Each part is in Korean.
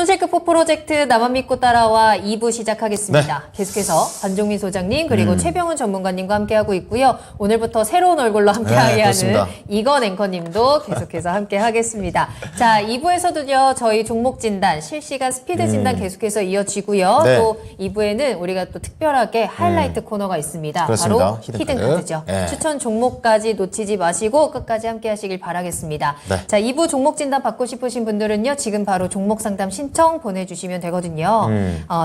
손실크포 프로젝트 나만 믿고 따라와 2부 시작하겠습니다. 네. 계속해서 반종민 소장님 그리고 최병훈 전문가님과 함께하고 있고요. 오늘부터 새로운 얼굴로 함께하게 하는 이건 앵커님도 계속해서 함께하겠습니다. 자, 2부에서도요. 저희 종목 진단, 실시간 스피드 진단 계속해서 이어지고요. 네. 또 2부에는 우리가 또 특별하게 하이라이트 코너가 있습니다. 그렇습니다. 바로 히든 카드죠. 네. 추천 종목까지 놓치지 마시고 끝까지 함께 하시길 바라겠습니다. 네. 자, 2부 종목 진단 받고 싶으신 분들은요. 지금 바로 종목 상담 신청 보내주시면 되거든요.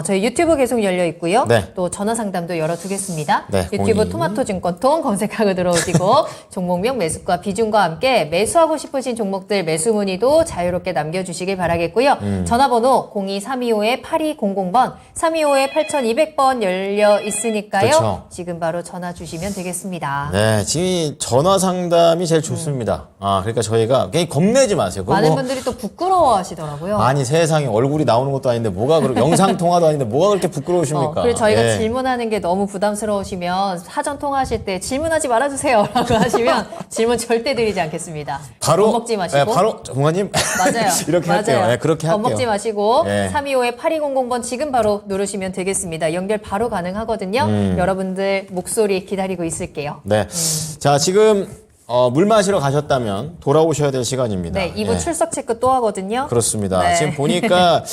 저희 유튜브 계속 열려 있고요. 네. 또 전화 상담도 열어두겠습니다. 네, 유튜브 02. 토마토 증권통 검색하고 들어오시고 종목명 매수가 비중과 함께 매수하고 싶으신 종목들 매수 문의도 자유롭게 남겨주시길 바라겠고요. 전화번호 02325-8200번, 325-8200번 열려 있으니까요. 그렇죠. 지금 바로 전화 주시면 되겠습니다. 네, 지금 전화 상담이 제일 좋습니다. 그러니까 저희가 괜히 겁내지 마세요. 그거 많은 뭐, 분들이 또 부끄러워하시더라고요. 아니 세상에 얼굴이 나오는 것도 아닌데 뭐가 그렇게 영상 통화도 아닌데 뭐가 그렇게 부끄러우십니까? 그리고 저희가 예. 질문하는 게 너무 부담스러우시면 사전 통화하실 때 질문하지 말아주세요 라고 하시면 질문 절대 드리지 않겠습니다. 바로 겁먹지 마시고. 네, 바로 공관님 맞아요. 이렇게 맞아요. 할게요. 네, 그렇게 할게요. 겁먹지 마시고 네. 325-8200번 지금 바로 누르시면 되겠습니다. 연결 바로 가능하거든요. 여러분들 목소리 기다리고 있을게요. 네, 자 지금 물 마시러 가셨다면 돌아오셔야 될 시간입니다. 네, 2부 예. 출석 체크 또 하거든요. 그렇습니다. 네. 지금 보니까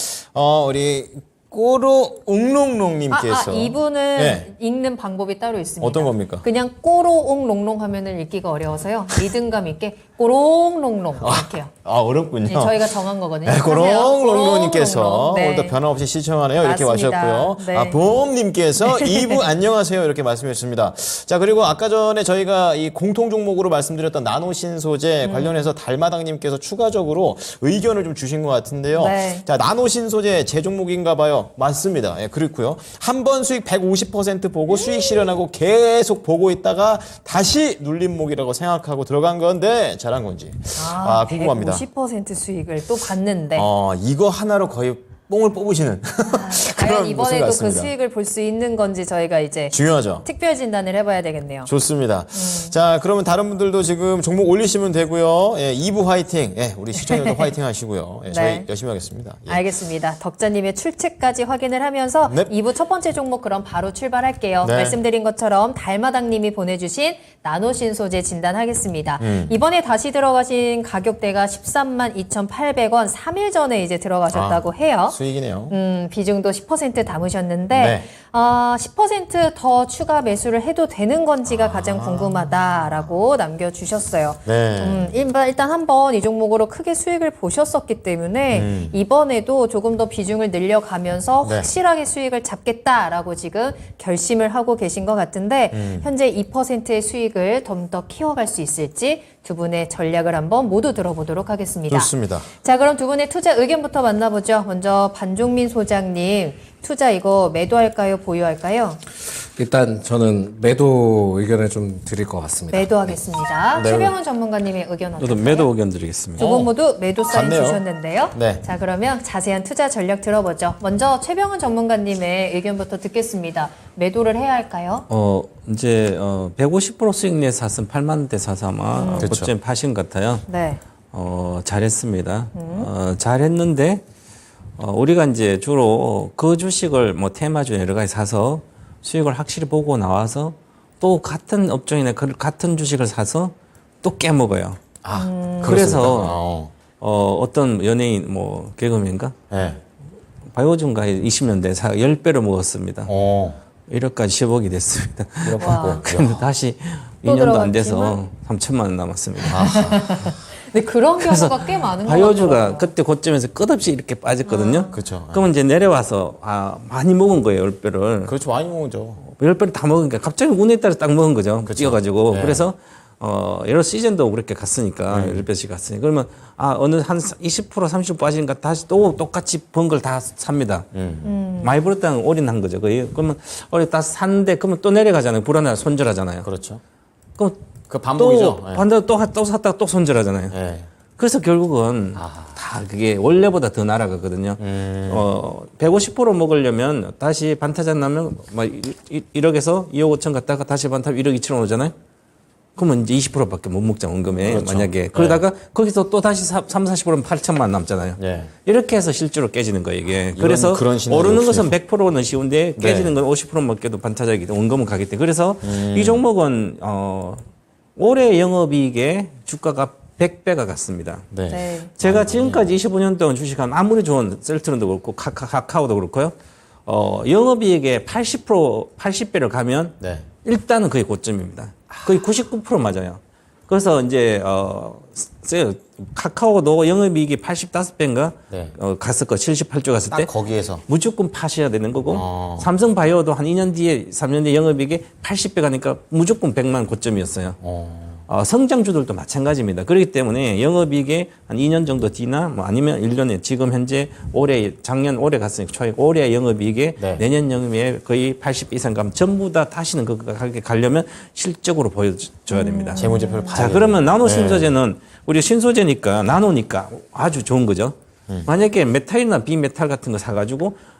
우리 꼬로 웅롱롱님께서 이분은 네. 읽는 방법이 따로 있습니다. 어떤 겁니까? 그냥 꼬로옹롱롱 하면은 읽기가 어려워서요. 리듬감 있게 꼬롱롱롱 이렇게요. 어렵군요. 네, 저희가 정한 거거든요. 네, 고롱롱롱님께서 꼬롱롱롱. 네. 오늘도 변함없이 시청하네요. 이렇게 맞습니다. 와주셨고요. 네. 보험님께서 2부 안녕하세요. 이렇게 말씀해 주셨습니다. 자, 그리고 아까 전에 저희가 이 공통 종목으로 말씀드렸던 나노신소재 관련해서 달마당님께서 추가적으로 의견을 좀 주신 것 같은데요. 네. 자, 나노신소재 제 종목인가 봐요. 맞습니다. 예, 그렇고요. 한 번 수익 150% 보고 수익 실현하고 계속 보고 있다가 다시 눌림목이라고 생각하고 들어간 건데 잘한 건지 궁금합니다. 50% 수익을 또 받는데 이거 하나로 거의 뽕을 뽑으시는 과연 그런 모습 이번에도 그 같습니다. 수익을 볼 수 있는 건지 저희가 이제 중요하죠. 특별 진단을 해봐야 되겠네요. 좋습니다. 자, 그러면 다른 분들도 지금 종목 올리시면 되고요. 예, 2부 화이팅. 예, 우리 시청자도 화이팅 하시고요. 예, 저희 네. 열심히 하겠습니다. 예. 알겠습니다. 덕자님의 출첵까지 확인을 하면서 네. 2부 첫 번째 종목 그럼 바로 출발할게요. 네. 말씀드린 것처럼 달마당님이 보내주신 나노신소재 진단하겠습니다. 이번에 다시 들어가신 가격대가 132,800원 3일 전에 이제 들어가셨다고 해요. 수익이네요. 비중도 10% 담으셨는데 네. 10% 더 추가 매수를 해도 되는 건지가 가장 궁금하다라고 남겨주셨어요. 네. 일단 한번 이 종목으로 크게 수익을 보셨었기 때문에 이번에도 조금 더 비중을 늘려가면서 네. 확실하게 수익을 잡겠다라고 지금 결심을 하고 계신 것 같은데 현재 2%의 수익을 좀 더 키워갈 수 있을지 두 분의 전략을 한번 모두 들어보도록 하겠습니다. 좋습니다. 자, 그럼 두 분의 투자 의견부터 만나보죠. 먼저 반종민 소장님, 투자 이거 매도할까요? 보유할까요? 일단 저는 매도 의견을 좀 드릴 것 같습니다. 매도하겠습니다. 네. 최병훈 전문가님의 의견 저도 어떨까요? 매도 의견 드리겠습니다. 두 분 모두 매도 사인 같네요. 주셨는데요. 네. 자, 그러면 자세한 투자 전략 들어보죠. 먼저 최병훈 전문가님의 의견부터 듣겠습니다. 매도를 해야 할까요? 이제 150% 수익 내서 샀으면 8만 원대 사서 아마 그렇죠. 그쯤 파신 것 같아요. 네. 잘했습니다. 잘했는데 우리가 이제 주로 그 주식을 뭐 테마주 여러 가지 사서 수익을 확실히 보고 나와서 또 같은 업종이나 같은 주식을 사서 또 깨먹어요. 그래서 어떤 연예인 뭐 개그맨인가 네. 바이오준가에 20년대 10배로 먹었습니다. 1억까지 10억이 됐습니다. 와. 근데 다시 또 2년도 안 돼서 들어갔지만? 3천만 원 남았습니다. 근데 그런 경우가 꽤 많은 것 바이오주가 같아요. 그때 고점에서 끝없이 이렇게 빠졌거든요. 그렇죠. 그러면 이제 내려와서 많이 먹은 거예요, 10배를. 그렇죠. 많이 먹죠. 10배를 다 먹으니까 갑자기 운에 따라 딱 먹은 거죠. 뛰어가지고. 네. 그래서 여러 시즌도 그렇게 갔으니까 10배씩 갔으니까 그러면 어느 한 20% 30% 빠지니까 다시 또 똑같이 번 걸 다 삽니다. 많이 벌었다는 올인한 거죠. 거의. 그러면 다 샀는데 그러면 또 내려가잖아요. 불안해 손절하잖아요. 그렇죠. 그럼 그 반복이죠. 또 반대로 또 샀다가 또 손절하잖아요. 네. 그래서 결국은 다 그게 원래보다 더 날아가거든요. 150% 먹으려면 다시 반타작 나면 막 1억에서 2억 5천 갔다가 다시 반타작 1억 2천 오잖아요. 그러면 이제 20%밖에 못 먹자 원금에 그렇죠. 만약에 그러다가 거기서 또 다시 30-40%면 8천만 남잖아요. 네. 이렇게 해서 실제로 깨지는 거예요 이게. 그래서 그런 시나리오 오르는 없이. 것은 100%는 쉬운데 깨지는 건 50%밖에도 반타작이기 때문에 원금은 가기 때문에 그래서 이 종목은 올해 영업이익의 주가가 100배가 갔습니다. 네. 네. 제가 지금까지 25년 동안 주식한 아무리 좋은 셀트론도 그렇고 카카오도 그렇고요. 영업이익의 80배를 가면 네. 일단은 거의 고점입니다. 거의 99% 맞아요. 그래서 이제 카카오도 영업이익이 85배인가 네. 갔을 거 78조 갔을 딱 때 거기에서. 무조건 파셔야 되는 거고 삼성바이오도 한 2년 뒤에 3년 뒤에 영업이익이 80배 가니까 무조건 100만 고점이었어요. 성장주들도 마찬가지입니다. 그렇기 때문에 영업이익에 한 2년 정도 뒤나 뭐 아니면 1년에 지금 현재 작년 올해 갔으니까 초에 올해 영업이익에 네. 내년 영업이익에 거의 80 이상 가면 전부 다 다시는 그렇게 가려면 실적으로 보여줘야 됩니다. 재무제표를 봐야 자, 돼요. 그러면 나노 신소재는 우리 신소재니까 나노니까 아주 좋은 거죠. 만약에 메탈이나 비메탈 같은 거 사가지고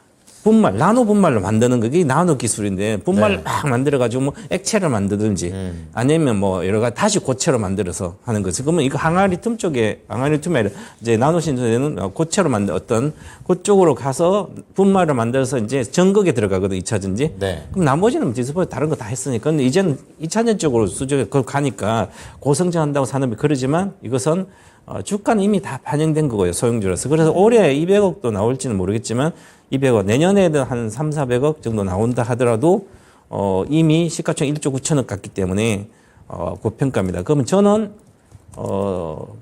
나노 분말로 만드는 그게 나노 기술인데 분말을 막 만들어가지고 뭐 액체를 만들든지 아니면 뭐 여러 가지 다시 고체로 만들어서 하는 거죠. 그러면 이거 항아리 틈 쪽에 항아리 틈에 이제 나노 신소재는 고체로 만든 어떤 그쪽으로 가서 분말을 만들어서 이제 전극에 들어가거든 2차 전지. 네. 그럼 나머지는 디스플레이 다른 거 다 했으니까 근데 이제는 2차전 쪽으로 수적에 그걸 가니까 고성장한다고 산업이 그러지만 이것은 주가는 이미 다 반영된 거고요 소형주라서. 그래서 올해 200억도 나올지는 모르겠지만 200억 내년에도 한 300~400억 정도 나온다 하더라도 이미 시가총 1조 9천억 갔기 때문에 고평가입니다. 그러면 저는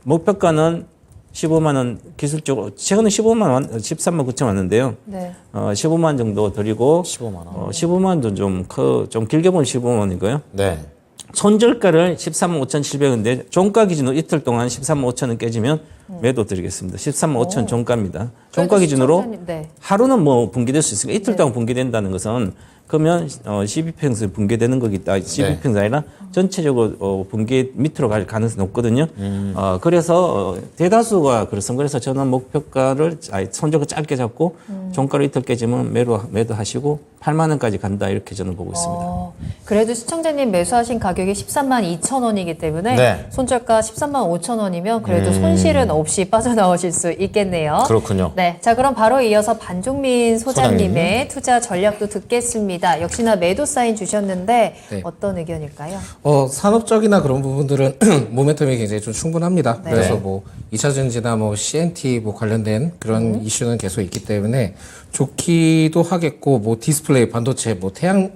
목표가는 15만 원 기술적으로 최근에 15만 원 13만 9천 왔는데요. 네. 15만 원 정도 드리고 15만 원. 15만 원도 좀 길게 보면 15만 원이고요. 네. 손절가를 13만 5,700원인데 종가 기준으로 이틀 동안 13만 5천 원 깨지면 매도 드리겠습니다. 13만 5천 종가입니다. 종가 기준으로 시청자님, 네. 하루는 뭐 붕괴될 수 있으니까 이틀 동안 붕괴된다는 것은 그러면 12평선 붕괴되는 거기다. 12평선 아니라 전체적으로 붕괴 밑으로 갈 가능성이 높거든요. 그래서 대다수가 그렇습니다. 그래서 저는 목표가를 손절가 짧게 잡고 종가를 이틀 깨지면 매도하시고 8만 원까지 간다 이렇게 저는 보고 있습니다. 그래도 시청자님 매수하신 가격이 13만 2천 원이기 때문에 네. 손절가 13만 5천 원이면 그래도 손실은 없이 빠져나오실 수 있겠네요. 그렇군요. 네, 자 그럼 바로 이어서 반종민 소장님의 투자 전략도 듣겠습니다. 역시나 매도 사인 주셨는데 네. 어떤 의견일까요? 산업적이나 그런 부분들은 모멘텀이 굉장히 좀 충분합니다. 네. 그래서 뭐 2차 전지나 뭐 CNT 뭐 관련된 그런 이슈는 계속 있기 때문에 좋기도 하겠고 뭐 디스플레이 반도체 뭐 태양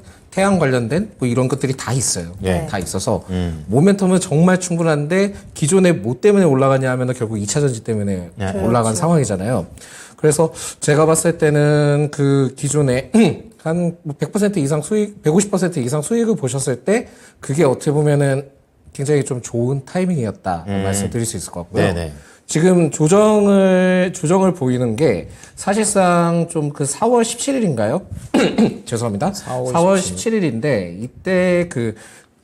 관련된 뭐 이런 것들이 다 있어요. 네. 다 있어서 모멘텀은 정말 충분한데 기존에 뭐 때문에 올라가냐 하면은 결국 2차 전지 때문에 올라간 상황이잖아요. 그래서 제가 봤을 때는 그 기존에 한 100% 이상 수익, 150% 이상 수익을 보셨을 때 그게 어떻게 보면은 굉장히 좀 좋은 타이밍이었다 말씀드릴 수 있을 것 같고요. 네네. 지금 조정을 보이는 게 사실상 좀 그 4월 17일인가요? 죄송합니다. 4월 17일인데 이때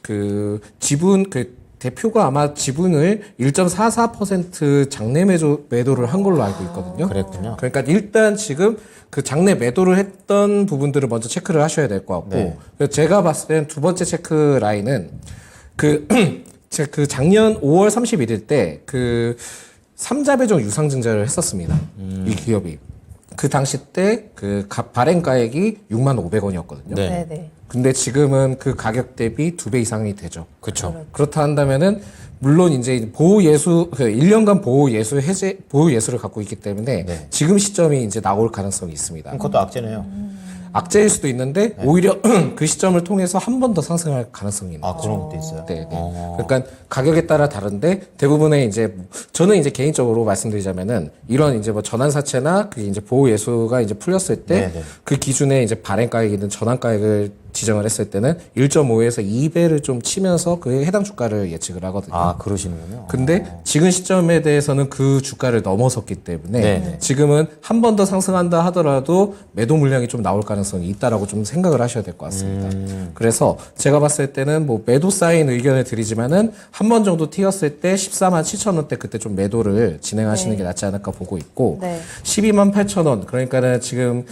그 지분 대표가 아마 지분을 1.44% 장내 매도를 한 걸로 알고 있거든요. 그랬군요. 그러니까 일단 지금 그 장내 매도를 했던 부분들을 먼저 체크를 하셔야 될 것 같고 네. 그래서 제가 봤을 때는 두 번째 체크 라인은 그 작년 5월 31일 때 그 3자 배정 유상증자를 했었습니다. 이 기업이. 그 당시 때 그 발행가액이 6만 500원이었거든요. 네. 네. 근데 지금은 그 가격 대비 2배 이상이 되죠. 그렇죠. 그렇다 한다면은 물론 이제 보호예수 1년간 보호예수를 갖고 있기 때문에 네. 지금 시점이 이제 나올 가능성이 있습니다. 그것도 악재네요. 악재일 수도 있는데 오히려 그 시점을 통해서 한 번 더 상승할 가능성이 있는 아, 그런 것도 있어요. 네, 네. 그러니까 가격에 따라 다른데 대부분의 이제 저는 이제 개인적으로 말씀드리자면은 이런 이제 뭐 전환사채나 그 이제 보호예수가 이제 풀렸을 때 네네. 그 기준에 이제 발행가액이든 전환가액을 지정을 했을 때는 1.5에서 2배를 좀 치면서 그 해당 주가를 예측을 하거든요. 아, 그러시는군요. 근데 지금 시점에 대해서는 그 주가를 넘어섰기 때문에 네네. 지금은 한 번 더 상승한다 하더라도 매도 물량이 좀 나올 가능성이 있다라고 좀 생각을 하셔야 될 것 같습니다. 그래서 제가 봤을 때는 뭐 매도 사인 의견을 드리지만은 한 번 정도 튀었을 때 14만 7천 원대 그때 좀 매도를 진행하시는 네. 게 낫지 않을까 보고 있고 네. 12만 8천 원 그러니까는 지금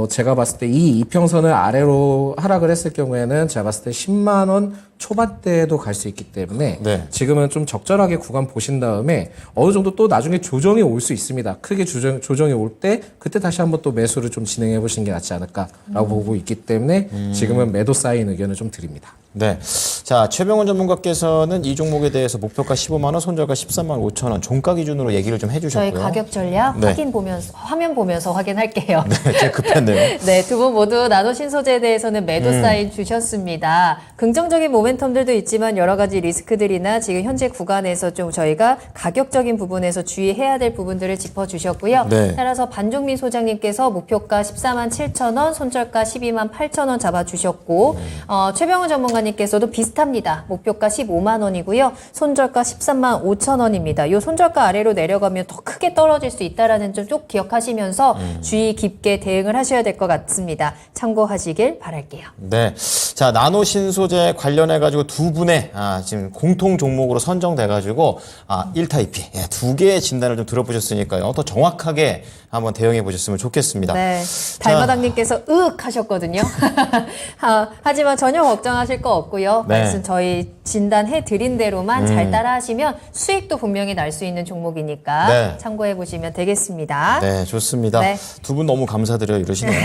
제가 봤을 때 이 이평선을 아래로 하락을 했을 경우에는 제가 봤을 때 10만 원 초반대도 갈 수 있기 때문에 네. 지금은 좀 적절하게 구간 보신 다음에 어느 정도 또 나중에 조정이 올 수 있습니다. 크게 조정이 올 때 그때 다시 한번 또 매수를 좀 진행해 보시는 게 낫지 않을까라고 보고 있기 때문에 지금은 매도 사인 의견을 좀 드립니다. 네. 자, 최병훈 전문가께서는 이 종목에 대해서 목표가 15만 원, 손절가 13만 5천 원, 종가 기준으로 얘기를 좀 해주셨고요. 저희 가격 전략 네. 확인 보면서 화면 보면서 확인할게요. 네, 제가 급했네요. 네, 두 분 모두 나노 신소재에 대해서는 매도 사인 주셨습니다. 긍정적인 모멘텀들도 있지만 여러 가지 리스크들이나 지금 현재 구간에서 좀 저희가 가격적인 부분에서 주의해야 될 부분들을 짚어주셨고요. 네. 따라서 반종민 소장님께서 목표가 14만 7천 원, 손절가 12만 8천 원 잡아주셨고 최병훈 전문가님께서도 비슷합니다. 목표가 15만 원이고요. 손절가 13만 5천 원입니다. 이 손절가 아래로 내려가면 더 크게 떨어질 수 있다는 점 꼭 기억하시면서 주의 깊게 대응을 하셔야 될 것 같습니다. 참고하시길 바랄게요. 네. 자, 나노 신소재 관련해가지고 두 분의 지금 공통 종목으로 선정돼가지고 1타 2피 두 개의 진단을 좀 들어보셨으니까요. 더 정확하게 한번 대응해 보셨으면 좋겠습니다. 네. 달마당님께서 으윽 하셨거든요. 하지만 전혀 걱정하실 거 없고요. 네. 말씀 저희 진단해 드린 대로만 잘 따라 하시면 수익도 분명히 날 수 있는 종목이니까 네. 참고해 보시면 되겠습니다. 네, 좋습니다. 네. 두 분 너무 감사드려요. 이러시네요.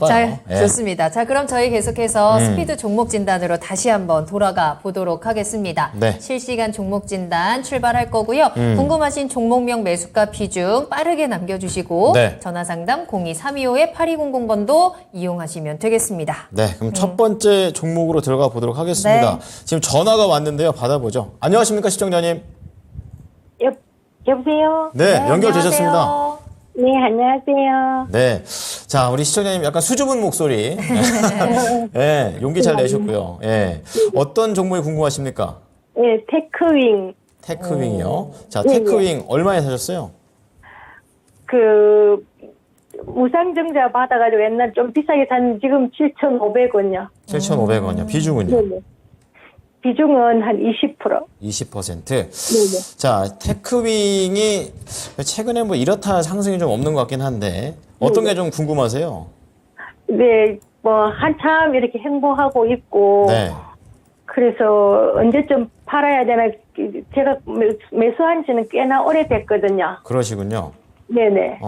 자, 예. 좋습니다. 자, 그럼 저희 계속해서 스피드 종목 진단으로 다시 한번 돌아가 보도록 하겠습니다. 네. 실시간 종목 진단 출발할 거고요. 궁금하신 종목명 매수가 비중 빠르게 남겨주시고 네. 전화 상담 0232-8200번도 이용하시면 되겠습니다. 네, 그럼 첫 번째 종목으로 들어가 보도록 하겠습니다. 네. 지금 전화가 왔는데요. 받아보죠. 안녕하십니까, 시청자님? 여보세요? 네, 연결되셨습니다. 안녕하세요. 네, 안녕하세요. 네. 자, 우리 시청자님 약간 수줍은 목소리. 예, 용기 잘 내셨고요. 예. 어떤 종목이 궁금하십니까? 네, 테크윙. 테크윙이요. 자, 네, 테크윙 얼마에 사셨어요? 무상증자 받아가지고 옛날 좀 비싸게 산 지금 7,500원요. 7,500원이요. 비중은요? 네네. 비중은 한 20%. 20%. 네네. 자, 테크윙이 최근에 뭐 이렇다 상승이 좀 없는 것 같긴 한데 어떤 게 좀 궁금하세요? 네, 한참 이렇게 행보하고 있고. 네. 그래서 언제쯤 팔아야 되나. 제가 매수한 지는 꽤나 오래됐거든요. 그러시군요. 네네.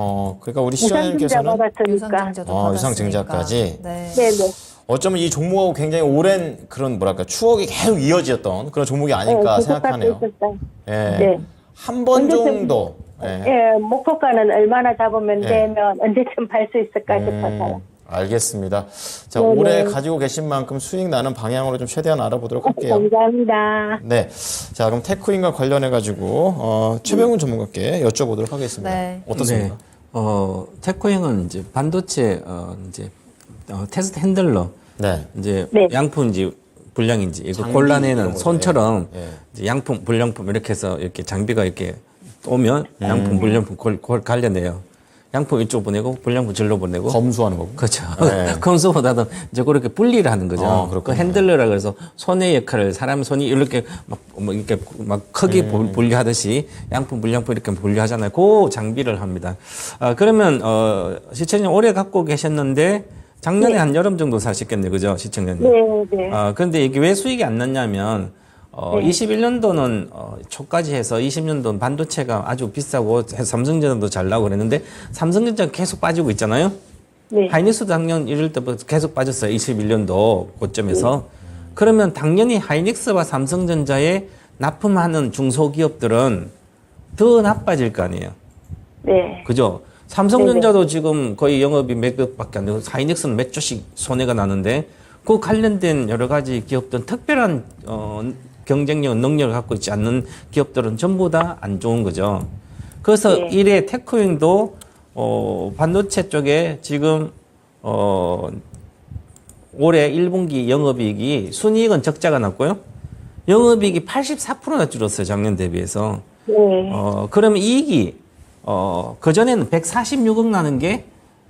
그러니까 우리 무상증자 시청자님께서는 받았으니까. 유상증자도 받았으니까. 유상증자까지. 네. 네네. 어쩌면 이 종목하고 굉장히 오랜 그런 뭐랄까 추억이 계속 이어졌던 그런 종목이 아닐까 네, 생각하네요. 있었다. 예. 네. 한 번 언제쯤- 정도. 예. 예, 목표가는 얼마나 잡으면 예. 되면 언제쯤 팔 수 있을까 싶어서요. 알겠습니다. 자, 네네. 올해 가지고 계신 만큼 수익 나는 방향으로 좀 최대한 알아보도록 할게요. 감사합니다. 네. 자, 그럼 테크윙과 관련해가지고, 최병훈 전문가께 여쭤보도록 하겠습니다. 네. 어떻습니까? 테크윙은 이제 반도체 테스트 핸들러 네. 이제 네. 양품인지 불량인지 이거 장비 골라내는 이런 거죠. 손처럼 예. 이제 양품 불량품 이렇게 해서 이렇게 장비가 이렇게 오면 양품 불량품 그걸 갈려내요. 양품 이쪽 보내고 불량품 절로 보내고. 검수하는 거고. 그렇죠. 네. 검수보다는 이제 그렇게 분리를 하는 거죠. 그 그렇군요. 핸들러라 그래서 손의 역할을 사람 손이 이렇게 이렇게 막 크게 분리하듯이 양품, 불량품 이렇게 분리하잖아요. 그 장비를 합니다. 그러면 시청자님 오래 갖고 계셨는데 작년에 한 여름 정도 사셨겠네요, 그죠, 시청자님? 네, 네. 그런데 이게 왜 수익이 안 났냐면 21년도는 초까지 해서 20년도는 반도체가 아주 비싸고 삼성전자도 잘 나오고 그랬는데 삼성전자가 계속 빠지고 있잖아요. 네. 하이닉스도 작년 이럴 때부터 계속 빠졌어요. 21년도 고점에서. 그러면 당연히 하이닉스와 삼성전자에 납품하는 중소기업들은 더 나빠질 거 아니에요. 네. 그죠? 삼성전자도 지금 거의 영업이 몇 억밖에 안 되고 하이닉스는 몇 조씩 손해가 나는데 그 관련된 여러 가지 기업들은 특별한 경쟁력, 능력을 갖고 있지 않는 기업들은 전부 다 안 좋은 거죠. 그래서 네. 이래 테크윙도 반도체 쪽에 지금 올해 1분기 영업이익이 순이익은 적자가 났고요. 영업이익이 84%나 줄었어요. 작년 대비해서. 네. 그러면 이익이 그전에는 146억 나는 게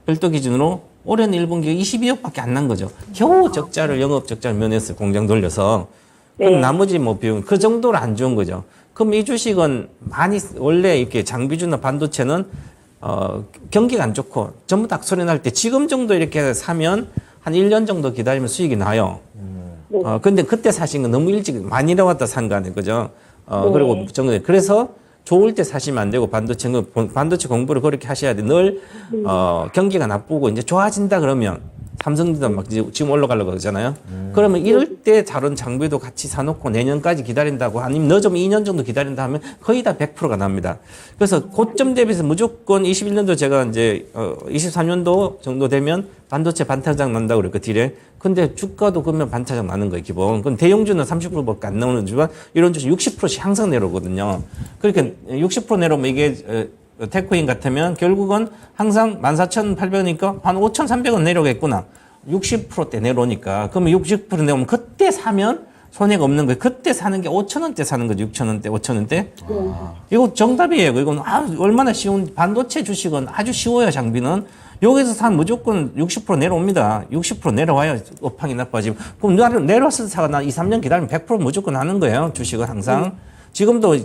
별도 기준으로 올해는 1분기 22억밖에 안 난 거죠. 겨우 적자를 영업 적자를 면했어요. 공장 돌려서. 그럼 네. 나머지 뭐 비용 그 정도로 안 좋은 거죠. 그럼 이 주식은 많이 원래 이렇게 장비주나 반도체는 경기가 안 좋고 전부 다 소리 날 때 지금 정도 이렇게 사면 한 1년 정도 기다리면 수익이 나요. 근데 그때 사신 건 너무 일찍 많이 내려왔다 산 거 아니에요, 그죠? 네. 그리고 그래서 좋을 때 사시면 안 되고 반도체 공부를 그렇게 하셔야 돼. 늘 경기가 나쁘고 이제 좋아진다 그러면 삼성전자 막 이제 지금 올라가려고 그러잖아요. 그러면 이럴 때 다른 장비도 같이 사놓고 내년까지 기다린다고 아니면 늦으면 2년 정도 기다린다 하면 거의 다 100%가 납니다. 그래서 고점 대비해서 무조건 21년도 제가 이제 23년도 정도 되면 반도체 반타작 난다고 그랬고 딜에. 근데 주가도 그러면 반타작 나는 거예요, 기본. 그럼 대형주는 30%밖에 안 나오는 주가 이런 주식 60%씩 항상 내려오거든요. 그러니까 60% 내려오면 이게 테크인 같으면 결국은 항상 14,800원이니까 한 5,300원 내려오겠구나. 60%대 내려오니까. 그러면 60% 내려오면 그때 사면 손해가 없는 거예요. 그때 사는 게 5,000원대 사는 거죠. 6,000원대, 5,000원대. 이거 정답이에요. 이건 얼마나 쉬운 반도체 주식은 아주 쉬워요, 장비는. 여기서 사면 무조건 60% 내려옵니다. 60% 내려와요. 업황이 나빠지면. 그럼 내려왔을 때 사가 나 2, 3년 기다리면 100% 무조건 하는 거예요. 주식은 항상. 지금도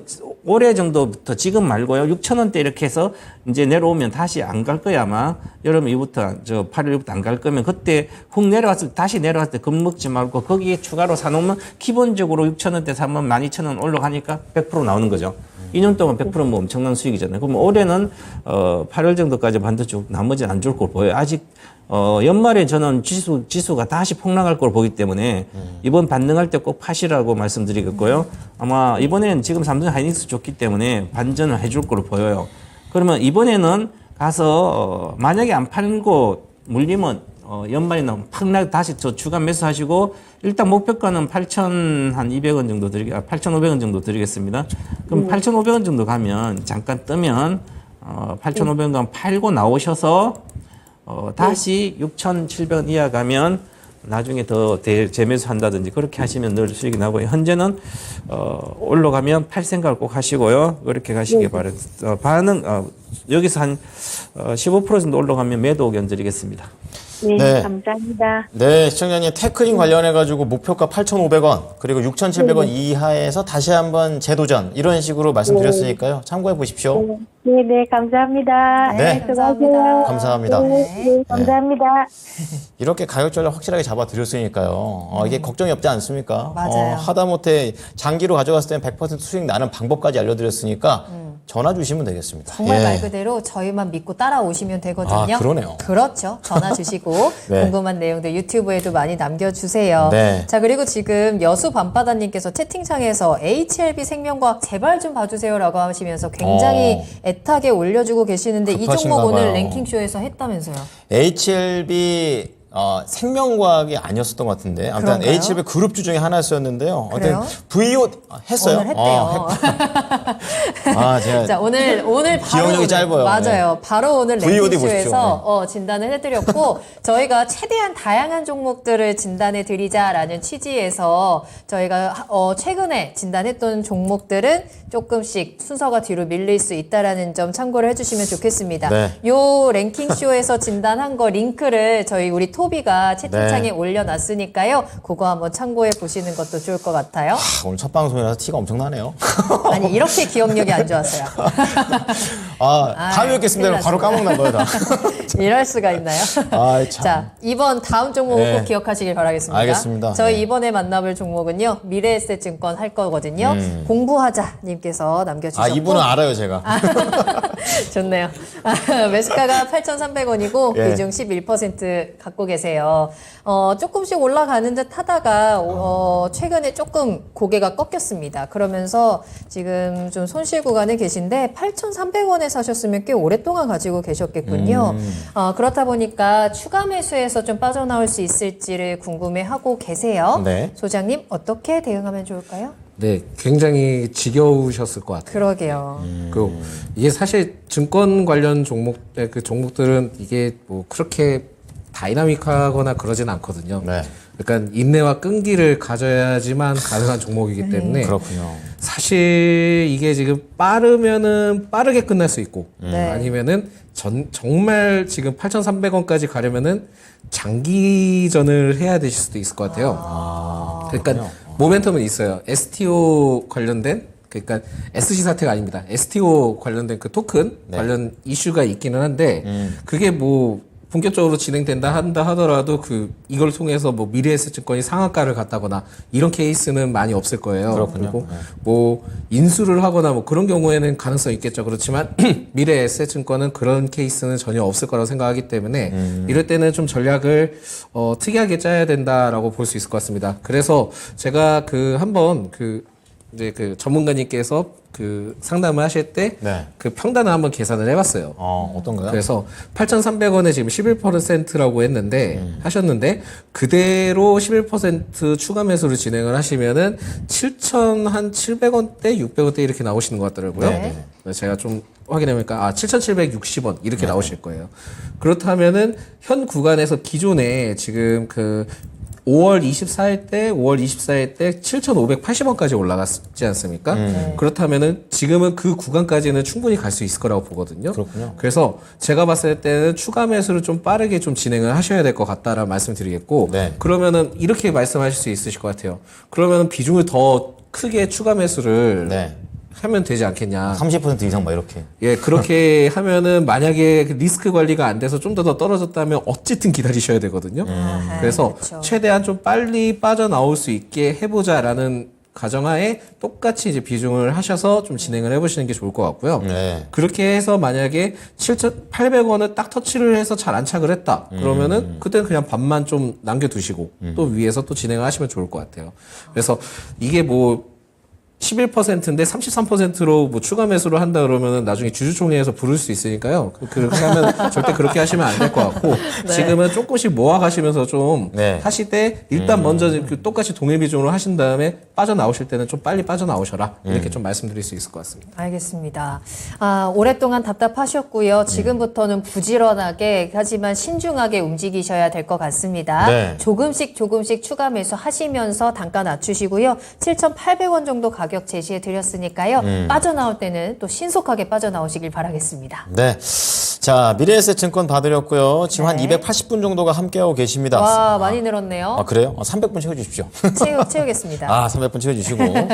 올해 정도부터 지금 말고요. 6,000원대 이렇게 해서 이제 내려오면 다시 안 갈 거야, 아마. 여름 이후부터, 8월부터 안 갈 거면 그때 훅 내려왔을 때, 다시 내려왔을 때 겁먹지 말고 거기에 추가로 사놓으면 기본적으로 6,000원대 사면 12,000원 올라가니까 100% 나오는 거죠. 2년 동안 100%면 엄청난 수익이잖아요. 그럼 올해는 8월 정도까지 반도체 나머지는 안 좋을 걸 보여요. 아직 연말에 저는 지수가 다시 폭락할 걸 보기 때문에 이번 반등할 때 꼭 파시라고 말씀드리겠고요. 아마 이번엔 지금 삼성 하이닉스 좋기 때문에 반전을 해줄 걸로 보여요. 그러면 이번에는 가서 만약에 안 팔고 물리면 연말에는 팍 다시 저 주간 매수하시고 일단 목표가는 8,200원 정도 8,500원 정도 드리겠습니다. 그럼 8,500원 정도 가면 잠깐 뜨면 8,500원 가면 팔고 나오셔서 다시 6,700원 이하 가면 나중에 더 재매수 한다든지 그렇게 하시면 늘 수익이 나고요. 현재는 올라가면 팔 생각을 꼭 하시고요. 그렇게 가시기 바랍니다. 여기서 한 15% 정도 올라가면 매도 의견 드리겠습니다. 네, 네. 감사합니다. 네, 시청자님 테크인 관련해가지고 목표가 8,500원 그리고 6,700원 이하에서 다시 한번 재도전 이런 식으로 말씀드렸으니까요. 참고해 보십시오. 네, 네, 감사합니다. 네, 수고하세요. 감사합니다. 네, 감사합니다. 이렇게 가격 전략 확실하게 잡아드렸으니까요. 이게 걱정이 없지 않습니까? 맞아요. 하다못해 장기로 가져갔을 땐 100% 수익 나는 방법까지 알려드렸으니까 전화 주시면 되겠습니다. 정말 예. 말 그대로 저희만 믿고 따라오시면 되거든요. 아, 그러네요. 그렇죠. 전화 주시고 네. 궁금한 내용들 유튜브에도 많이 남겨주세요. 네. 자, 그리고 지금 여수 밤바다님께서 채팅창에서 HLB 생명과학 제발 좀 봐주세요라고 하시면서 굉장히 애타게 올려주고 계시는데 이 급하신가 종목 오늘 봐요. 랭킹쇼에서 했다면서요. HLB 생명과학이 아니었었던 것 같은데 아무튼 그런가요? HLB 그룹주 중에 하나였었는데요. 그래요? 아무튼 VO 했어요. 오늘 했대요. 제가 자, 오늘 바로 기억력이 오늘, 짧아요. 맞아요. 네. 바로 오늘 VOD 랭킹쇼에서 보십시오. 진단을 해드렸고 저희가 최대한 다양한 종목들을 진단해 드리자라는 취지에서 저희가 최근에 진단했던 종목들은 조금씩 순서가 뒤로 밀릴 수 있다라는 점 참고를 해주시면 좋겠습니다. 네. 요 랭킹쇼에서 진단한 거 링크를 저희 우리 토비가 채팅창에 네. 올려놨으니까요. 그거 한번 참고해 보시는 것도 좋을 것 같아요. 오늘 첫 방송이라서 티가 엄청나네요. 아니 이렇게 기억력이 안 좋았어요. 다음에 뵙겠습니다. 큰일 바로 까먹는 거예요, 다. 이럴 수가 있나요? 아이, 참. 자, 이번 다음 종목을 네. 꼭 기억하시길 바라겠습니다. 알겠습니다. 저희 네. 이번에 만나볼 종목은요. 미래에셋증권 할 거거든요. 공부하자 님께서 남겨주셨고 이분은 알아요, 제가. 좋네요. 매수가가 8,300원이고 예. 비중 11% 갖고 계세요. 조금씩 올라가는 듯 하다가 최근에 조금 고개가 꺾였습니다. 그러면서 지금 좀 손실 구간에 계신데 8,300원에 사셨으면 꽤 오랫동안 가지고 계셨겠군요. 그렇다 보니까 추가 매수해서 좀 빠져나올 수 있을지를 궁금해하고 계세요. 네. 소장님 어떻게 대응하면 좋을까요? 네, 굉장히 지겨우셨을 것 같아요. 그러게요. 그 이게 사실 증권 관련 그 종목들은 이게 뭐 그렇게 다이나믹하거나 그러진 않거든요. 네. 그러니까 인내와 끈기를 가져야지만 가능한 종목이기 때문에 그렇군요. 사실 이게 지금 빠르면은 빠르게 끝날 수 있고 네. 아니면은 정말 지금 8,300원까지 가려면은 장기전을 해야 되실 수도 있을 것 같아요. 그러니까 모멘텀은 있어요. STO 관련된 그러니까 SC 사태가 아닙니다. STO 관련된 그 토큰 네. 관련 이슈가 있기는 한데 그게 뭐 본격적으로 진행된다 한다 하더라도 이걸 통해서 뭐 미래에셋증권이 상한가를 갔다거나 이런 케이스는 많이 없을 거예요. 그렇군요. 그리고 뭐 인수를 하거나 뭐 그런 경우에는 가능성이 있겠죠. 그렇지만 미래에셋증권은 그런 케이스는 전혀 없을 거라고 생각하기 때문에 이럴 때는 좀 전략을 특이하게 짜야 된다라고 볼 수 있을 것 같습니다. 그래서 제가 한번 이제 전문가님께서 상담을 하실 때 네. 평단을 한번 계산을 해봤어요. 어떤가요? 그래서 8,300원에 지금 11%라고 하셨는데 그대로 11% 추가 매수를 진행을 하시면은 7,700원대, 600원대 이렇게 나오시는 것 같더라고요. 네. 그래서 제가 좀 확인해보니까 7,760원 이렇게 나오실 거예요. 그렇다면은 현 구간에서 기존에 지금 5월 24일 때 7,580원까지 올라갔지 않습니까? 그렇다면은 지금은 그 구간까지는 충분히 갈 수 있을 거라고 보거든요. 그렇군요. 그래서 제가 봤을 때는 추가 매수를 좀 빠르게 좀 진행을 하셔야 될 것 같다라는 말씀드리겠고, 네. 그러면은 이렇게 말씀하실 수 있으실 것 같아요. 그러면은 비중을 더 크게 추가 매수를 네. 하면 되지 않겠냐. 30% 이상 막 이렇게. 예, 그렇게 하면은 만약에 리스크 관리가 안 돼서 좀 더 떨어졌다면 어쨌든 기다리셔야 되거든요. 그래서 그쵸. 최대한 좀 빨리 빠져나올 수 있게 해보자라는 가정하에 똑같이 이제 비중을 하셔서 좀 진행을 해보시는 게 좋을 것 같고요. 네. 그렇게 해서 만약에 7,800원을 딱 터치를 해서 잘 안착을 했다. 그러면은 그때는 그냥 반만 좀 남겨두시고 또 위에서 또 진행을 하시면 좋을 것 같아요. 그래서 이게 뭐 11%인데 33%로 뭐 추가 매수를 한다 그러면은 나중에 주주총회에서 부를 수 있으니까요. 그렇게 하면 절대 그렇게 하시면 안 될 것 같고 지금은 조금씩 모아 가시면서 좀 네. 하시되 일단 먼저 똑같이 동일 비중으로 하신 다음에 빠져나오실 때는 좀 빨리 빠져나오셔라. 이렇게 좀 말씀드릴 수 있을 것 같습니다. 알겠습니다. 오랫동안 답답하셨고요. 지금부터는 부지런하게 하지만 신중하게 움직이셔야 될 것 같습니다. 네. 조금씩 추가 매수 하시면서 단가 낮추시고요. 7,800원 정도 가격 제시해 드렸으니까요. 빠져나올 때는 또 신속하게 빠져나오시길 바라겠습니다. 네. 자, 미래에셋증권 봐드렸고요. 지금 한 네. 280분 정도가 함께하고 계십니다. 와, 많이 늘었네요. 그래요? 300분 채워주십시오. 채우겠습니다. 300분 채워주시고. 네.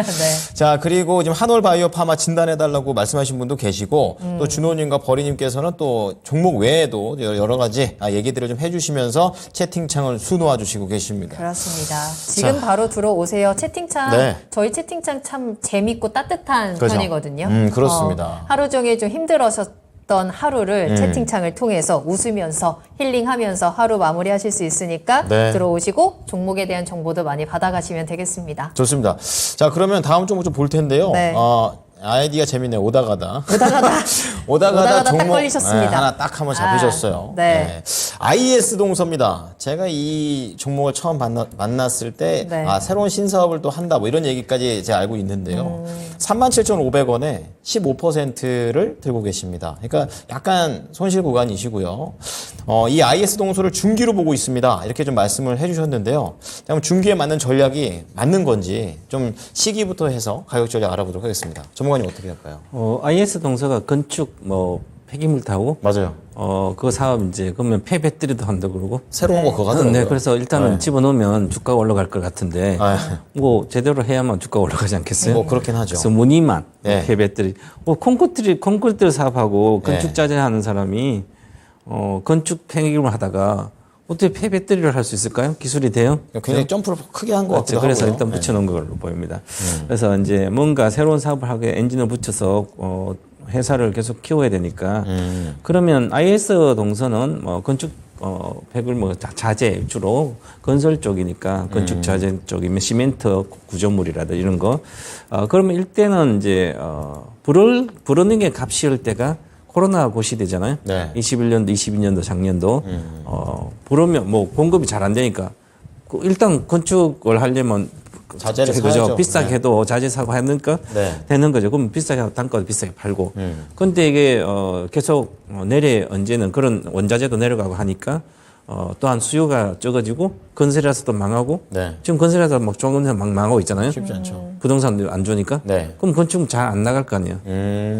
자, 그리고 지금 한올바이오 파마 진단해달라고 말씀하신 분도 계시고, 또 준호님과 버리님께서는 또 종목 외에도 여러 가지 얘기들을 좀 해주시면서 채팅창을 수놓아 주시고 계십니다. 그렇습니다. 지금 바로 들어오세요. 채팅창. 네. 저희 채팅창 참 재밌고 따뜻한 그렇죠. 편이거든요. 그렇습니다. 하루 종일 좀 힘들었던 하루를 채팅창을 통해서 웃으면서 힐링하면서 하루 마무리하실 수 있으니까 네. 들어오시고 종목에 대한 정보도 많이 받아가시면 되겠습니다. 좋습니다. 자, 그러면 다음 종목 좀 볼 텐데요. 네. 아이디가 재밌네요. 오다가다 오다가다 딱 종목 걸리셨습니다. 네, 하나 딱 한번 잡히셨어요. 네. IS 동서입니다. 제가 이 종목을 처음 만났을 때 네. 새로운 신사업을 또 한다 뭐 이런 얘기까지 제가 알고 있는데요. 37,500원에 15%를 들고 계십니다. 그러니까 약간 손실 구간이시고요. 이 IS 동서를 중기로 보고 있습니다. 이렇게 좀 말씀을 해주셨는데요. 그럼 중기에 맞는 전략이 맞는 건지 좀 시기부터 해서 가격 전략 알아보도록 하겠습니다. 전문가님 어떻게 할까요? IS 동서가 건축 폐기물 타고 맞아요. 그 사업 이제 그러면 폐배터리도 한다 그러고. 새로운 거 그거 하더라고요. 네, 그래서 일단은 네. 집어넣으면 주가가 올라갈 것 같은데 뭐 제대로 해야만 주가가 올라가지 않겠어요? 뭐 그렇긴 하죠. 그래서 무늬만 네. 폐배터리. 콘크리트 사업하고 건축 자재 하는 사람이 건축 폐기물 하다가 어떻게 폐배터리를 할 수 있을까요? 기술이 돼요? 굉장히 점프를 크게 한 것 같기도 하고요. 그래서 일단 네. 붙여놓은 걸로 보입니다. 그래서 이제 뭔가 새로운 사업을 하게 엔진을 붙여서 회사를 계속 키워야 되니까 그러면 IS 동서는 건축 폐기물 자재 주로 건설 쪽이니까 건축 자재 쪽이면 시멘트 구조물이라든지 이런 거 그러면 일대는 이제 부르는 게 값이을 때가 코로나 고시대잖아요. 네. 21년도, 22년도, 작년도 부르면 공급이 잘 안 되니까 일단 건축을 하려면 자재를 그죠? 사야죠. 비싸게 네. 해도 자재 사고 하니까 네. 되는 거죠. 그럼 비싸게 하고 단가도 비싸게 팔고. 근데 이게 계속 언제는 그런 원자재도 내려가고 하니까 또한 수요가 적어지고 건설회사도 망하고 네. 지금 건설회사 좋은 건설 막 망하고 있잖아요. 쉽지 않죠. 부동산도 안 좋으니까. 네. 그럼 건축 잘 안 나갈 거 아니에요.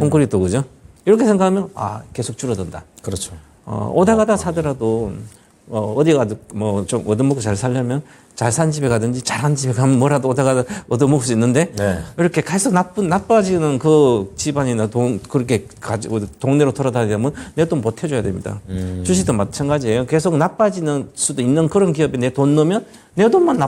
콘크리트 그죠? 이렇게 생각하면 계속 줄어든다. 그렇죠. 오다 가다 사더라도 어디 가도 뭐 좀 얻어먹고 잘 살려면 잘 산 집에 가든지 잘한 집에 가면 뭐라도 오다가 얻어먹을 수 있는데 네. 이렇게 계속 나빠지는 그 집안이나 그렇게 가지고 동네로 돌아다니면 내 돈 보태줘야 됩니다. 주식도 마찬가지예요. 계속 나빠지는 수도 있는 그런 기업에 내 돈 넣으면 내 돈만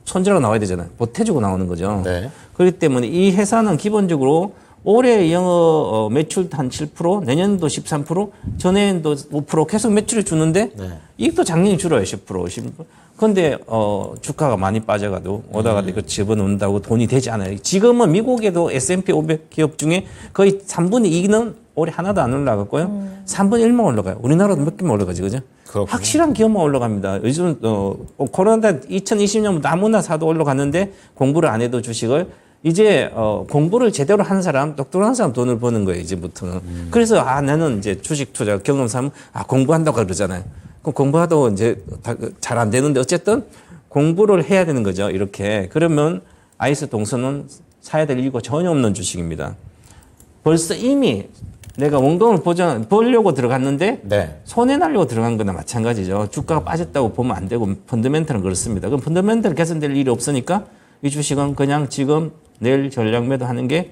손절하고 나와야 되잖아요. 보태주고 나오는 거죠. 네. 그렇기 때문에 이 회사는 기본적으로 올해 영어 매출 한 7%, 내년도 13%, 전해년도 5% 계속 매출을 주는데 네. 이익도 작년에 줄어요. 10%, 10%. 근데 주가가 많이 빠져가도 오다가 이거 집어넣는다고 돈이 되지 않아요. 지금은 미국에도 S&P 500 기업 중에 거의 3분의 2는 올해 하나도 안 올라갔고요. 3분의 1만 올라가요. 우리나라도 몇 개만 올라가지, 그죠? 그렇군요. 확실한 기업만 올라갑니다. 요즘 코로나 때 2020년 아무나 사도 올라갔는데 공부를 안 해도 주식을 이제 공부를 제대로 한 사람, 똑똑한 사람 돈을 버는 거예요, 이제부터는. 그래서 나는 이제 주식 투자 경험 삼으면 공부한다고 그러잖아요. 그럼 공부하도 이제 잘 안 되는데 어쨌든 공부를 해야 되는 거죠, 이렇게. 그러면 아이스 동서는 사야 될 이유가 전혀 없는 주식입니다. 벌써 이미 내가 원금을 벌려고 들어갔는데 네. 손해 날려고 들어간 거나 마찬가지죠. 주가가 빠졌다고 보면 안 되고 펀더멘털은 그렇습니다. 그럼 펀더멘털 개선될 일이 없으니까 이 주식은 그냥 지금 내일 전략 매도하는 게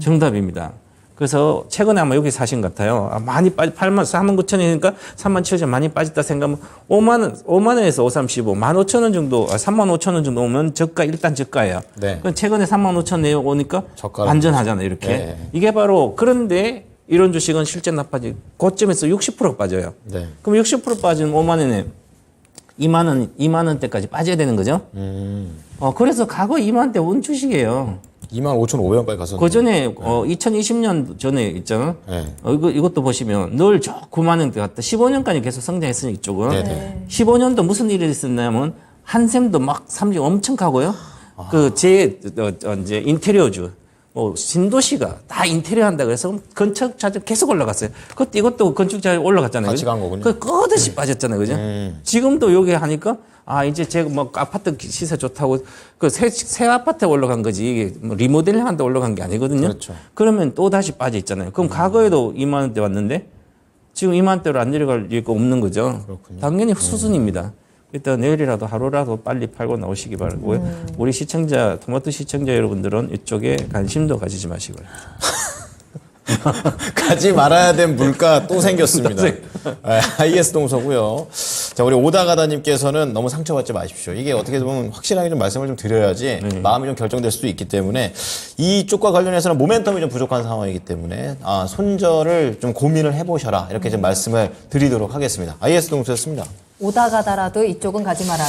정답입니다. 그래서 최근에 아마 여기 사신 것 같아요. 많이 89,000원이니까 37,000원 많이 빠졌다 생각하면 5만원에서 535, 15,000원 정도, 35,000원 정도 오면 일단 저가예요. 네. 그럼 최근에 35,000원 내려오니까 저가라는 반전하잖아요, 이렇게. 네. 이게 바로 그런데 이런 주식은 실제 나빠지 고점에서 60% 빠져요. 네. 그럼 60% 빠지는 5만 원에 2만 원대까지 빠져야 되는 거죠. 그래서 과거 2만 원대 온 주식이에요. 25,500원까지 갔었는데. 그 전에 2020년 전에 있잖아. 네. 이것도 보시면 늘 9만 원대 갔다 15년까지 계속 성장했으니 이쪽은. 네네. 15년도 무슨 일이 있었냐면 한샘도 막 삼성 엄청 가고요. 이제 인테리어주. 신도시가 다 인테리어 한다 그래서 건축자재 계속 올라갔어요. 이것도 건축자재 올라갔잖아요. 같이 간 거군요. 끝없이 빠졌잖아요. 그죠? 지금도 여기 하니까 이제 제가 뭐 아파트 시세 좋다고 새 아파트에 올라간 거지 이게 뭐 리모델링 한다 올라간 게 아니거든요. 그렇죠. 그러면 또 다시 빠져 있잖아요. 그럼 과거에도 2만 원대 왔는데 지금 2만 원대로 안 내려갈 이유가 없는 거죠. 그렇군요. 당연히 수순입니다. 일단 내일이라도 하루라도 빨리 팔고 나오시기 바라고요. 우리 토마토 시청자 여러분들은 이쪽에 관심도 가지지 마시고요. 가지 말아야 될 물가 또 생겼습니다. IS 동서고요. 자, 우리 오다가다님께서는 너무 상처받지 마십시오. 이게 어떻게 보면 확실하게 좀 말씀을 좀 드려야지 마음이 좀 결정될 수도 있기 때문에 이쪽과 관련해서는 모멘텀이 좀 부족한 상황이기 때문에 손절을 좀 고민을 해보셔라 이렇게 좀 말씀을 드리도록 하겠습니다. IS 동서였습니다. 오다 가다라도 이쪽은 가지 말아라.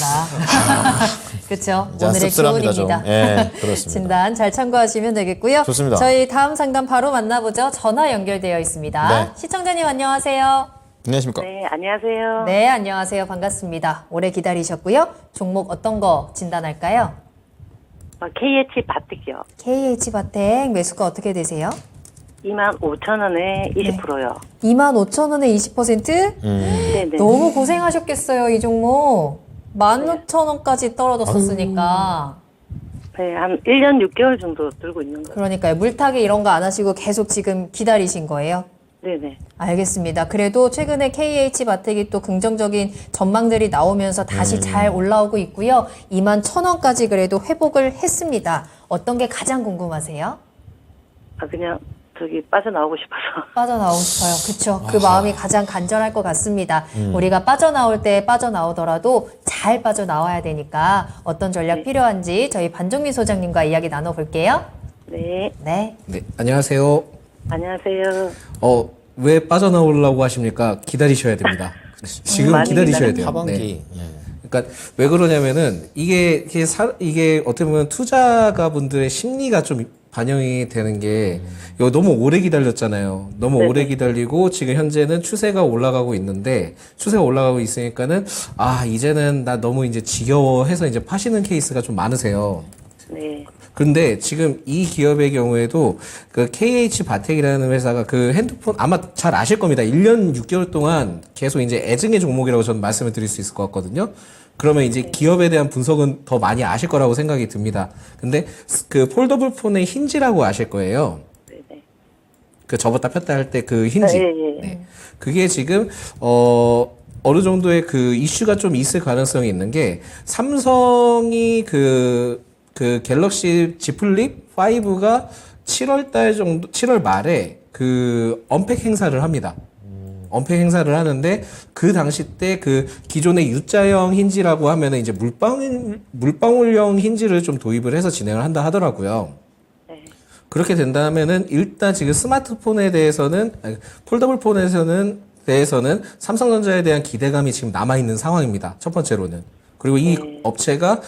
그렇죠. 이제 오늘의 씁쓸합니다, 좀. 교훈입니다. 예, 그렇습니다. 진단 잘 참고하시면 되겠고요. 좋습니다. 저희 다음 상담 바로 만나보죠. 전화 연결되어 있습니다. 네. 시청자님 안녕하세요. 안녕하십니까? 네, 안녕하세요. 네, 안녕하세요. 반갑습니다. 오래 기다리셨고요. 종목 어떤 거 진단할까요? KH 바틱이요. KH 바텍 매수가 어떻게 되세요? 25,000원에 20%요. 25,000원에 20%? 네네. 너무 고생하셨겠어요, 이 종목. 16,000원까지 떨어졌었으니까. 네, 한 1년 6개월 정도 들고 있는 거예요. 그러니까요. 물타기 이런 거 안 하시고 계속 지금 기다리신 거예요? 네네. 알겠습니다. 그래도 최근에 KH 바텍이 또 긍정적인 전망들이 나오면서 다시 잘 올라오고 있고요. 21,000원까지 그래도 회복을 했습니다. 어떤 게 가장 궁금하세요? 그냥 빠져나오고 싶어서. 빠져나오고 싶어요. 그쵸. 그 마음이 가장 간절할 것 같습니다. 우리가 빠져나올 때 빠져나오더라도 잘 빠져나와야 되니까 어떤 전략 필요한지 저희 반정민 소장님과 이야기 나눠볼게요. 네, 네. 네, 안녕하세요. 안녕하세요. 왜 빠져나오려고 하십니까? 기다리셔야 됩니다. 지금 많이 기다리셔야 돼요. 하반기. 네. 그러니까 왜 그러냐면은 이게 어떻게 보면 투자가분들의 심리가 좀 반영이 되는 게 이거 너무 오래 기다렸잖아요. 너무 네네. 오래 기다리고 지금 현재는 추세가 올라가고 있는데 추세가 올라가고 있으니까는 이제는 나 너무 이제 지겨워해서 이제 파시는 케이스가 좀 많으세요. 네. 근데 지금 이 기업의 경우에도 그 KH 바텍이라는 회사가 그 핸드폰 아마 잘 아실 겁니다. 1년 6개월 동안 계속 이제 애증의 종목이라고 저는 말씀을 드릴 수 있을 것 같거든요. 그러면 이제 기업에 대한 분석은 더 많이 아실 거라고 생각이 듭니다. 근데 그 폴더블 폰의 힌지라고 아실 거예요. 그 접었다 폈다 할 때 그 힌지. 예. 네. 그게 지금 어느 정도의 그 이슈가 좀 있을 가능성이 있는 게 삼성이 그 갤럭시 Z 플립 5가 7월 달 정도, 7월 말에 그 언팩 행사를 합니다. 언팩 행사를 하는데 그 당시 때 그 기존의 U자형 힌지라고 하면은 이제 물방울형 힌지를 좀 도입을 해서 진행을 한다 하더라고요. 네. 그렇게 된다면은 일단 지금 스마트폰에 대해서는 폴더블 폰에서는 삼성전자에 대한 기대감이 지금 남아 있는 상황입니다. 첫 번째로는. 그리고 이 업체가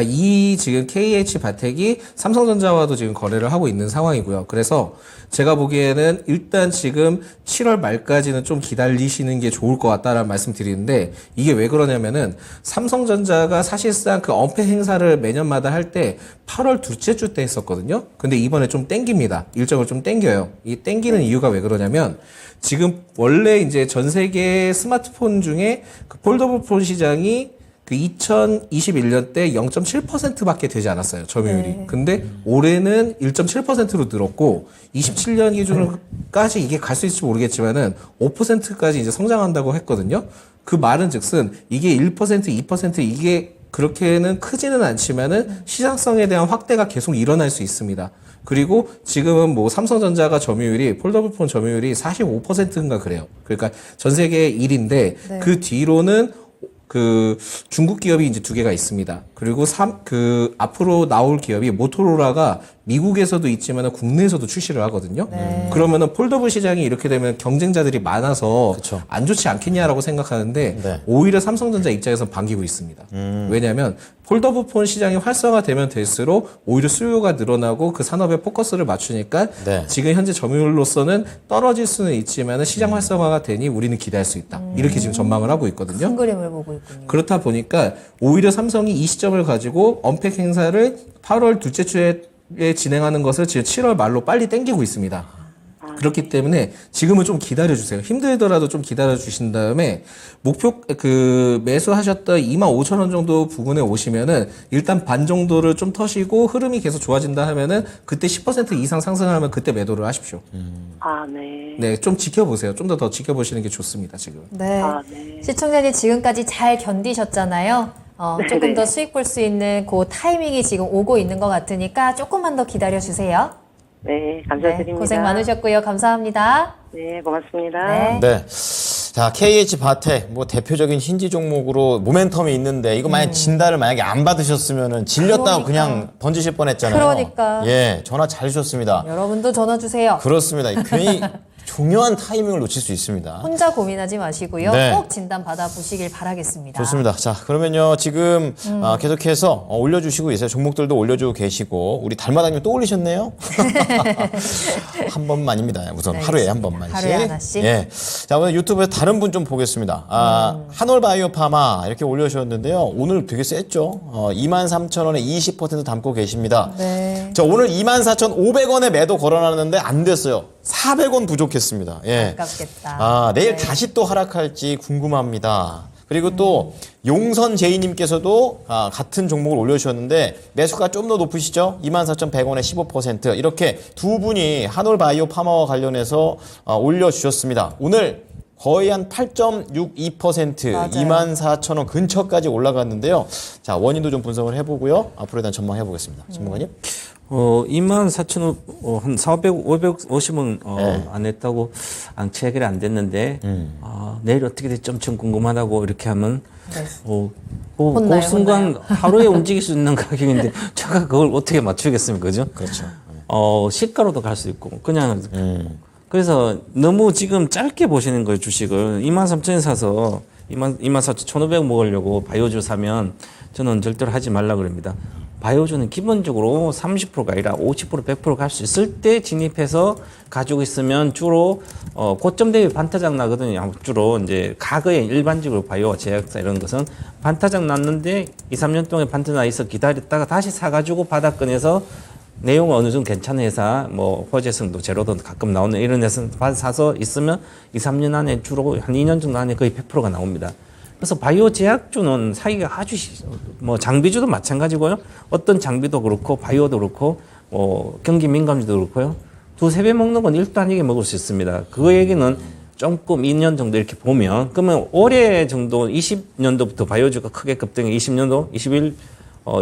이 지금 KH 바텍이 삼성전자와도 지금 거래를 하고 있는 상황이고요. 그래서 제가 보기에는 일단 지금 7월 말까지는 좀 기다리시는 게 좋을 것 같다라는 말씀 드리는데 이게 왜 그러냐면은 삼성전자가 사실상 그 언팩 행사를 매년마다 할 때 8월 둘째 주 때 했었거든요. 근데 이번에 좀 땡깁니다. 일정을 좀 땡겨요. 이 땡기는 이유가 왜 그러냐면 지금 원래 이제 전 세계 스마트폰 중에 그 폴더블 폰 시장이 그 2021년 때 0.7%밖에 되지 않았어요. 점유율이. 근데 올해는 1.7%로 늘었고 27년 기준으로까지 이게 갈 수 있을지 모르겠지만은 5%까지 이제 성장한다고 했거든요. 그 말은 즉슨 이게 1%, 2% 이게 그렇게는 크지는 않지만은 시장성에 대한 확대가 계속 일어날 수 있습니다. 그리고 지금은 뭐 삼성전자가 점유율이 폴더블 폰 점유율이 45%인가 그래요. 그러니까 전 세계 1인데 네. 그 뒤로는 그 중국 기업이 이제 두 개가 있습니다. 그리고 그 앞으로 나올 기업이 모토로라가 미국에서도 있지만 국내에서도 출시를 하거든요. 그러면은 폴더블 시장이 이렇게 되면 경쟁자들이 많아서 그쵸. 안 좋지 않겠냐라고 생각하는데 네. 오히려 삼성전자 입장에서 반기고 있습니다. 왜냐하면 폴더블 폰 시장이 활성화되면 될수록 오히려 수요가 늘어나고 그 산업에 포커스를 맞추니까 네. 지금 현재 점유율로서는 떨어질 수는 있지만 시장 활성화가 되니 우리는 기대할 수 있다. 이렇게 지금 전망을 하고 있거든요. 큰 그림을 보고 있군요. 그렇다 보니까 오히려 삼성이 이 시점을 가지고 언팩 행사를 8월 둘째 주에 진행하는 것을 지금 7월 말로 빨리 땡기고 있습니다. 그렇기 때문에 지금은 좀 기다려주세요. 힘들더라도 좀 기다려주신 다음에 목표 그 매수하셨던 25,000원 정도 부근에 오시면은 일단 반 정도를 좀 터시고 흐름이 계속 좋아진다 하면은 그때 10% 이상 상승하면 그때 매도를 하십시오. 아, 네. 네, 좀 지켜보세요. 좀 더 지켜보시는 게 좋습니다. 지금. 네. 아, 네. 시청자님 지금까지 잘 견디셨잖아요. 조금 네네. 더 수익 볼 수 있는 그 타이밍이 지금 오고 있는 것 같으니까 조금만 더 기다려 주세요. 네, 감사드립니다. 네, 고생 많으셨고요. 감사합니다. 네, 고맙습니다. 네. 네. 자, KH 바텍, 뭐 대표적인 힌지 종목으로 모멘텀이 있는데, 이거 만약 진단을 만약에 안 받으셨으면은 질렸다고 그러니까. 그냥 던지실 뻔했잖아요. 그러니까. 예, 전화 잘 주셨습니다. 여러분도 전화 주세요. 그렇습니다. 괜히 중요한 타이밍을 놓칠 수 있습니다. 혼자 고민하지 마시고요. 네. 꼭 진단 받아보시길 바라겠습니다. 좋습니다. 자, 그러면요, 지금 계속해서 올려주시고 계세요. 종목들도 올려주고 계시고, 우리 달마당님 또 올리셨네요? 한 번만입니다. 우선 네, 하루에 한 번만씩. 하루에 하나씩. 예. 자, 오늘 유튜브에 다른 분 좀 보겠습니다. 한올바이오파마 이렇게 올려주셨는데요. 오늘 되게 셌죠? 23,000원에 20% 담고 계십니다. 네. 자, 오늘 24,500원에 매도 걸어놨는데 안 됐어요. 400원 부족했습니다. 예. 아깝겠다. 내일 네. 다시 또 하락할지 궁금합니다. 그리고 또 용선 제이님께서도 같은 종목을 올려주셨는데 매수가 좀 더 높으시죠? 24,100원에 15% 이렇게 두 분이 한올바이오 파마와 관련해서 올려주셨습니다. 오늘 거의 한 8.62% 맞아요. 24,000원 근처까지 올라갔는데요. 자, 원인도 좀 분석을 해보고요. 앞으로에 대한 전망해 보겠습니다. 전문가님. 24,000원, 한 400, 550원, 안 했다고 체결이 안 됐는데, 내일 어떻게 될지 엄청 궁금하다고 이렇게 하면, 네. 그 순간 하루에 움직일 수 있는 가격인데, 제가 그걸 어떻게 맞추겠습니까? 그죠? 그렇죠. 시가로도 갈 수 있고, 그냥, 그래서 너무 지금 짧게 보시는 거예요, 주식을. 23,000원 사서 24,1,500원 먹으려고 바이오주 사면 저는 절대로 하지 말라 그럽니다. 바이오주는 기본적으로 30%가 아니라 50%, 100% 갈 수 있을 때 진입해서 가지고 있으면 주로 고점 대비 반타작 나거든요. 주로 이제 과거에 일반적으로 바이오 제약사 이런 것은 반타작 났는데 2, 3년 동안 반타작 나 있어 기다렸다가 다시 사가지고 바닥권에서 내용은 어느 정도 괜찮은 회사, 뭐 호재성도 제로도 가끔 나오는 이런 회사 사서 있으면 2, 3년 안에 주로 한 2년 정도 안에 거의 100%가 나옵니다. 그래서 바이오 제약주는 사기가 아주 뭐 장비주도 마찬가지고요. 어떤 장비도 그렇고 바이오도 그렇고 뭐 경기 민감주도 그렇고요. 두세 배 먹는 건 일도 아니게 먹을 수 있습니다. 그 얘기는 조금 2년 정도 이렇게 보면 그러면 올해 정도 20년도부터 바이오주가 크게 급등해 20년도, 21,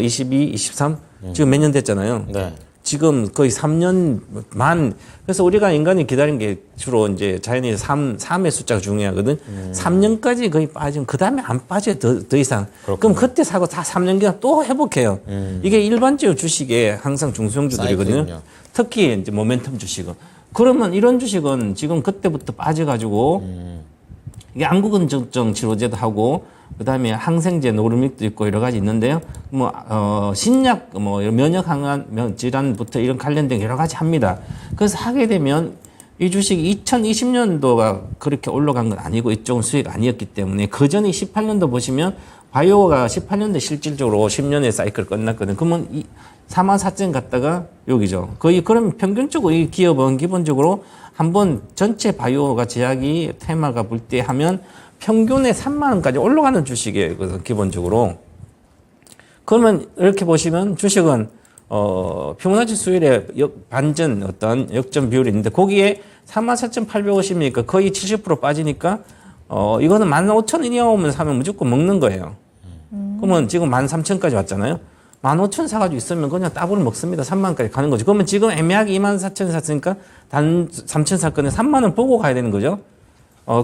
22, 23 지금 몇 년 됐잖아요. 네. 지금 거의 3년 만. 그래서 우리가 인간이 기다린 게 주로 이제 자연이 3의 숫자가 중요하거든. 3년까지 거의 빠지면 그 다음에 안 빠져요. 더 이상. 그럼 그때 사고 다 3년간 또 회복해요. 이게 일반적으로 주식에 항상 중소형주들이거든요. 사이클은요. 특히 이제 모멘텀 주식은. 그러면 이런 주식은 지금 그때부터 빠져가지고 이게 안구근증증 치료제도 하고 그다음에 항생제 노르믹도 있고 여러 가지 있는데요. 신약 면역 항원 질환부터 이런 관련된 여러 가지 합니다. 그래서 하게 되면 이 주식이 2020년도가 그렇게 올라간 건 아니고 이쪽은 수익 아니었기 때문에 그 전에 18년도 보시면 바이오가 18년도 실질적으로 10년의 사이클 끝났거든요. 그러면 44,000 갔다가 여기죠. 거의 그러면 평균적으로 이 기업은 기본적으로 한번 전체 바이오가 제약이 테마가 볼 때 하면 평균에 3만 원까지 올라가는 주식이에요. 그래서 기본적으로. 그러면 이렇게 보시면 주식은 피보나치 수율의 반전 어떤 역전 비율이 있는데 거기에 34,850이니까 거의 70% 빠지니까 이거는 15,000원이 오면 사면 무조건 먹는 거예요. 그러면 지금 13,000까지 왔잖아요. 15,000 사가지고 있으면 그냥 따블을 먹습니다. 3만 원까지 가는 거죠. 그러면 지금 애매하게 24,000 샀으니까 단 3,000 샀거든요. 3만 원 보고 가야 되는 거죠.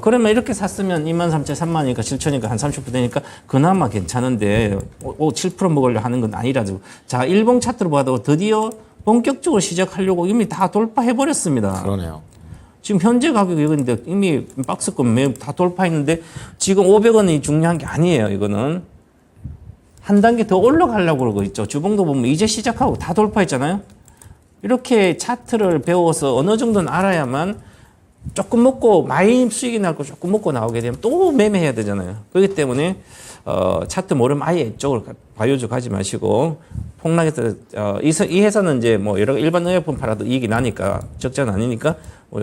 그러면 이렇게 샀으면 23,000, 3만이니까 7,000이니까 한 30% 되니까 그나마 괜찮은데 7% 먹으려 하는 건 아니라서. 자, 일봉 차트로 봐도 드디어 본격적으로 시작하려고 이미 다 돌파해버렸습니다. 그러네요. 지금 현재 가격이 이건데 이미 박스권 매우 다 돌파했는데 지금 500원이 중요한 게 아니에요. 이거는. 한 단계 더 올라가려고 그러고 있죠. 주봉도 보면 이제 시작하고 다 돌파했잖아요. 이렇게 차트를 배워서 어느 정도는 알아야만 조금 먹고 많이 수익이 나고 조금 먹고 나오게 되면 또 매매해야 되잖아요. 그렇기 때문에 차트 모르면 아예 이쪽으로 바이오주 가지 마시고 폭락해서 이 회사는 이제 뭐 여러 일반 의약품 팔아도 이익이 나니까 적자는 아니니까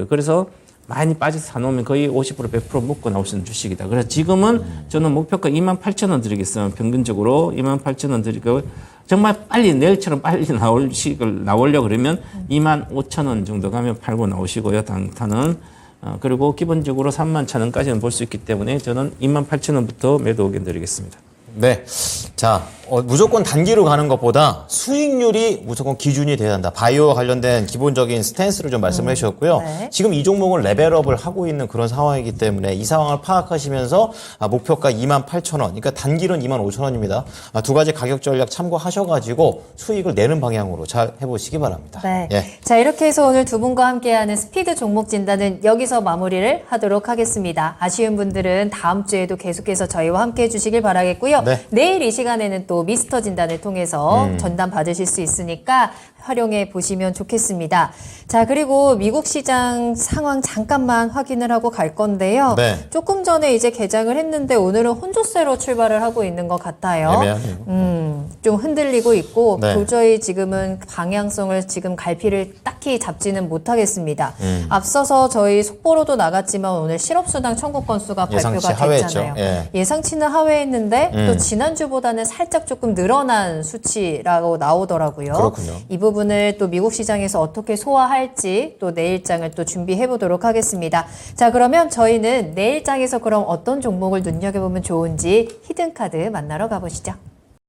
그래서 많이 빠져서 사놓으면 거의 50% 100% 먹고 나올 수 있는 주식이다. 그래서 지금은 저는 목표가 28,000원 드리겠어요. 평균적으로 28,000원 드리고 정말 빨리 내일처럼 빨리 나오려고 그러면 25,000원 정도 가면 팔고 나오시고요. 단타는. 그리고 기본적으로 31,000원까지는 볼 수 있기 때문에 저는 28,000원부터 매도 의견 드리겠습니다. 네. 자, 무조건 단기로 가는 것보다 수익률이 무조건 기준이 돼야 한다. 바이오와 관련된 기본적인 스탠스를 좀 말씀해 주셨고요. 네. 지금 이 종목은 레벨업을 하고 있는 그런 상황이기 때문에 이 상황을 파악하시면서 목표가 28,000원, 그러니까 단기는 25,000원입니다. 두 가지 가격 전략 참고하셔가지고 수익을 내는 방향으로 잘 해보시기 바랍니다. 네. 예. 자, 이렇게 해서 오늘 두 분과 함께하는 스피드 종목 진단은 여기서 마무리를 하도록 하겠습니다. 아쉬운 분들은 다음 주에도 계속해서 저희와 함께 해주시길 바라겠고요. 네. 내일 이 시간에는 또 미스터 진단을 통해서 전담 받으실 수 있으니까 활용해 보시면 좋겠습니다. 자, 그리고 미국 시장 상황 잠깐만 확인을 하고 갈 건데요. 네. 조금 전에 이제 개장을 했는데 오늘은 혼조세로 출발을 하고 있는 것 같아요. 애매하네요. 좀 흔들리고 있고 네. 도저히 지금은 방향성을 지금 갈피를 딱히 잡지는 못하겠습니다. 앞서서 저희 속보로도 나갔지만 오늘 실업수당 청구 건수가 예상치 발표가 하회했죠. 됐잖아요. 예. 예상치는 하회했는데 또 지난주보다는 살짝 조금 늘어난 수치라고 나오더라고요. 그렇군요. 이 부분을 또 미국 시장에서 어떻게 소화할지 또 내일장을 또 준비해 보도록 하겠습니다. 자, 그러면 저희는 내일장에서 그럼 어떤 종목을 눈여겨보면 좋은지 히든카드 만나러 가보시죠.